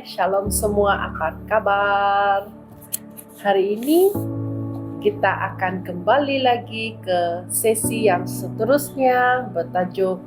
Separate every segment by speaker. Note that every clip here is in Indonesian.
Speaker 1: Shalom semua, apa kabar? Hari ini kita akan kembali lagi ke sesi yang seterusnya bertajuk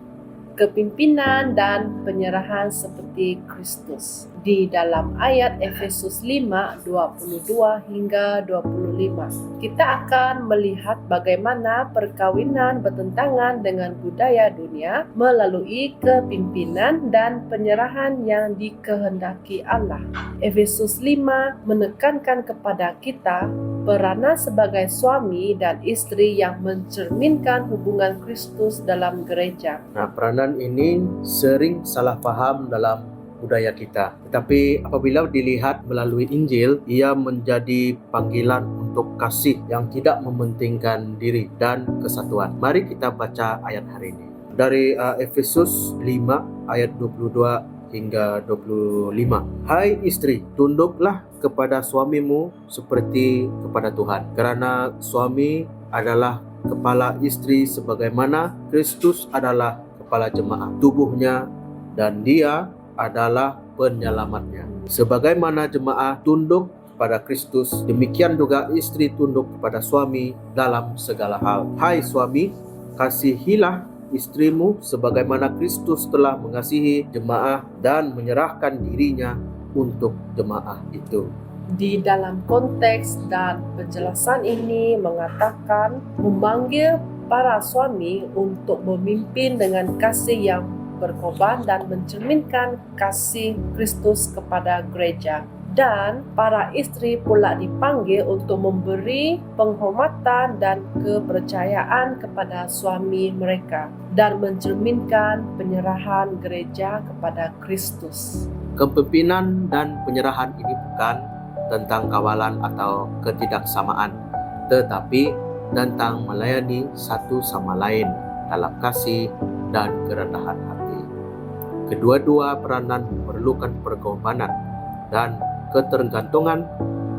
Speaker 1: Kepimpinan dan Penyerahan seperti Kristus. Di dalam ayat Efesus 5, 22 hingga 25. Kita akan melihat bagaimana perkawinan bertentangan dengan budaya dunia melalui kepimpinan dan penyerahan yang dikehendaki Allah. Efesus 5 menekankan kepada kita peranan sebagai suami dan istri yang mencerminkan hubungan Kristus dalam gereja.
Speaker 2: Nah, peranan ini sering salah paham dalam budaya kita. Tetapi apabila dilihat melalui Injil, ia menjadi panggilan untuk kasih yang tidak mementingkan diri dan kesatuan. Mari kita baca ayat hari ini. Dari Efesus 5 ayat 22 hingga 25. Hai istri, tunduklah kepada suamimu seperti kepada Tuhan. Karena suami adalah kepala istri sebagaimana Kristus adalah kepala jemaat, tubuhnya, dan dia adalah penyelamatnya. Sebagaimana jemaat tunduk kepada Kristus, demikian juga istri tunduk kepada suami dalam segala hal. Hai suami, kasihilah istrimu sebagaimana Kristus telah mengasihi jemaah dan menyerahkan dirinya untuk jemaah itu.
Speaker 1: Di dalam konteks dan penjelasan ini mengatakan memanggil para suami untuk memimpin dengan kasih yang berkorban dan mencerminkan kasih Kristus kepada gereja. Dan para istri pula dipanggil untuk memberi penghormatan dan kepercayaan kepada suami mereka dan mencerminkan penyerahan gereja kepada Kristus.
Speaker 2: Kepimpinan dan penyerahan ini bukan tentang kawalan atau ketidaksamaan, tetapi tentang melayani satu sama lain dalam kasih dan kerendahan hati. Kedua-dua peranan memerlukan pengorbanan dan ketergantungan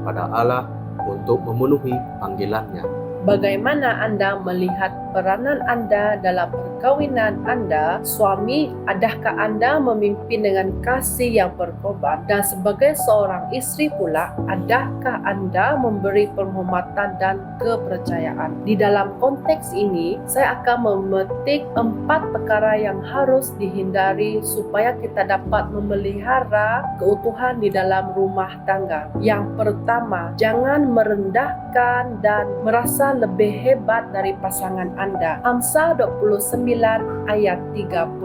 Speaker 2: pada Allah untuk memenuhi panggilannya.
Speaker 1: Bagaimana Anda melihat peranan Anda dalam perkawinan Anda? Suami, adakah Anda memimpin dengan kasih yang berkorban? Dan sebagai seorang istri pula, adakah Anda memberi penghormatan dan kepercayaan? Di dalam konteks ini, saya akan memetik 4 perkara yang harus dihindari supaya kita dapat memelihara keutuhan di dalam rumah tangga. Yang pertama, jangan merendahkan dan merasa lebih hebat dari pasangan Anda. Amsal 29 ayat 33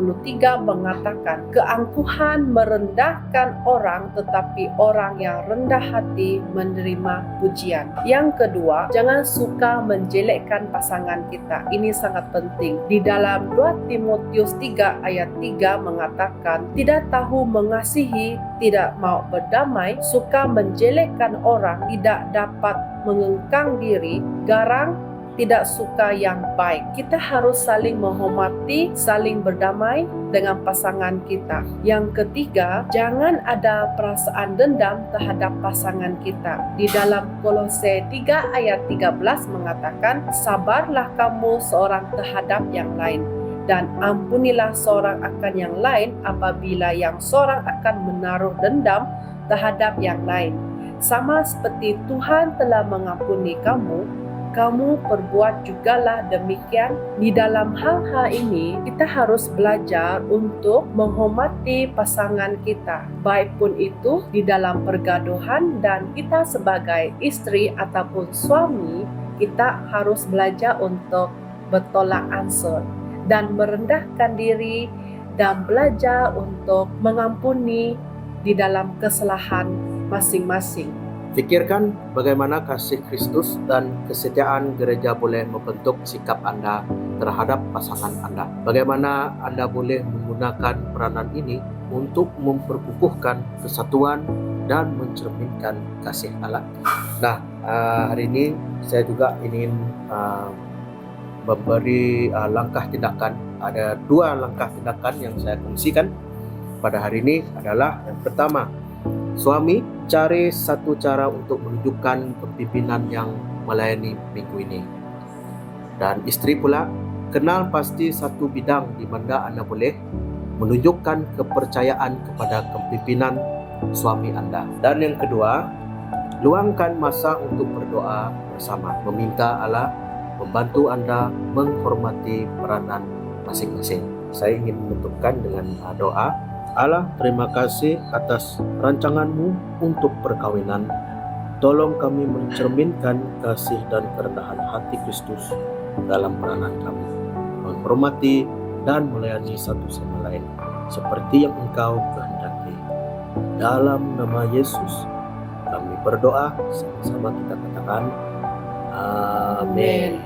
Speaker 1: mengatakan, keangkuhan merendahkan orang, tetapi orang yang rendah hati menerima pujian. Yang kedua, jangan suka menjelekkan pasangan kita. Ini sangat penting. Di dalam 2 Timotius 3 ayat 3 mengatakan, tidak tahu mengasihi, tidak mau berdamai, suka menjelekkan orang, tidak dapat mengengkang diri, garang, tidak suka yang baik. Kita harus saling menghormati, saling berdamai dengan pasangan kita. Yang ketiga, jangan ada perasaan dendam terhadap pasangan kita. Di dalam Kolose 3 ayat 13 mengatakan, sabarlah kamu seorang terhadap yang lain, dan ampunilah seorang akan yang lain apabila yang seorang akan menaruh dendam terhadap yang lain. Sama seperti Tuhan telah mengampuni kamu, kamu perbuat jugalah demikian. Di dalam hal-hal ini, kita harus belajar untuk menghormati pasangan kita, baik pun itu di dalam pergaduhan, dan kita sebagai istri ataupun suami, kita harus belajar untuk bertolak ansur dan merendahkan diri dan belajar untuk mengampuni di dalam kesalahan masing-masing.
Speaker 2: Pikirkan bagaimana kasih Kristus dan kesetiaan gereja boleh membentuk sikap Anda terhadap pasangan Anda. Bagaimana Anda boleh menggunakan peranan ini untuk memperkukuhkan kesatuan dan mencerminkan kasih Allah. Nah, hari ini saya juga ingin memberi langkah tindakan. Ada 2 langkah tindakan yang saya kongsikan pada hari ini adalah yang pertama, suami, cari satu cara untuk menunjukkan kepimpinan yang melayani minggu ini. Dan istri pula, kenal pasti satu bidang di mana Anda boleh menunjukkan kepercayaan kepada kepimpinan suami Anda. Dan yang kedua, luangkan masa untuk berdoa bersama, meminta Allah membantu Anda menghormati peranan masing-masing. Saya ingin menutupkan dengan doa. Allah, terima kasih atas rancangan-Mu untuk perkawinan. Tolong kami mencerminkan kasih dan kerendahan hati Kristus dalam peranan kami, menghormati dan melayani satu sama lain seperti yang Engkau kehendaki. Dalam nama Yesus kami berdoa, sama-sama kita katakan amin.